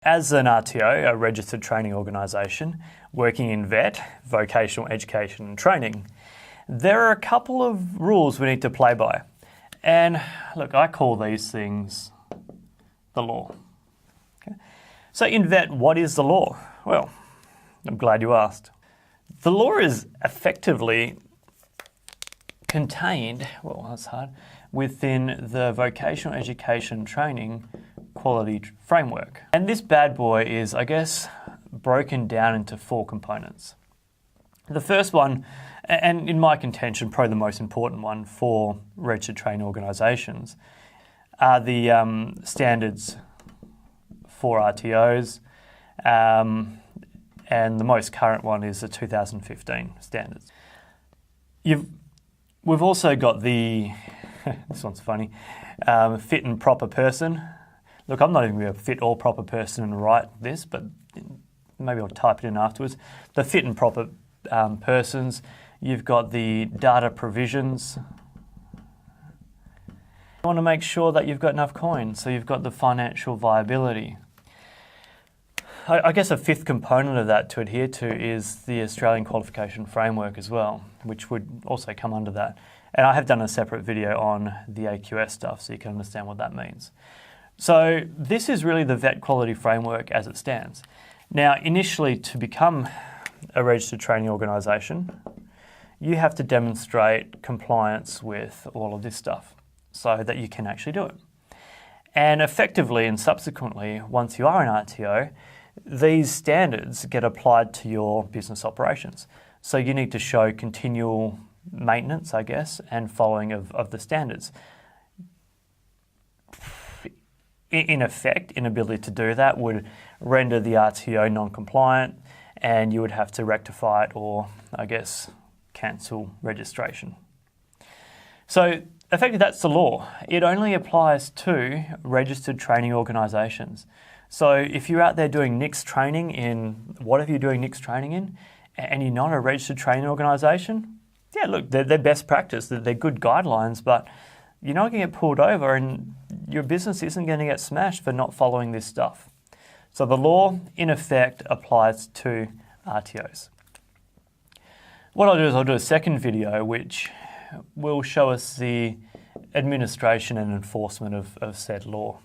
As an RTO, a registered training organisation, working in VET, vocational education and training, there are a couple of rules we need to play by. And look, I call these things the law. Okay. So in VET, what is the law? Well, I'm glad you asked. The law is effectively contained, well, that's hard, within the vocational education training quality framework. And this bad boy is, I guess, broken down into 4 components. The first one, and in my contention, probably the most important one for registered training organisations, are the standards for RTOs, and the most current one is the 2015 standards. We've also got the, this one's funny, fit and proper person. Look, I'm not even going to fit or proper person and write this, but maybe I'll type it in afterwards. The fit and proper persons. You've got the data provisions. You want to make sure that you've got enough coins, so you've got the financial viability. I guess a 5th component of that to adhere to is the Australian Qualification Framework as well, which would also come under that. And I have done a separate video on the AQS stuff, so you can understand what that means. So this is really the VET quality framework as it stands. Now, initially, to become a registered training organisation, you have to demonstrate compliance with all of this stuff so that you can actually do it. And effectively and subsequently, once you are an RTO, these standards get applied to your business operations. So you need to show continual maintenance, I guess, and following of the standards. In effect, inability to do that would render the RTO non-compliant, and you would have to rectify it or, I guess, cancel registration. So effectively, that's the law. It only applies to registered training organisations. So if you're out there doing NICS training in whatever you're doing NICS training in, and you're not a registered training organisation, yeah, look, they're best practice, they're good guidelines, but you're not going to get pulled over and your business isn't going to get smashed for not following this stuff. So the law, in effect, applies to RTOs. What I'll do is I'll do a second video which will show us the administration and enforcement of said law.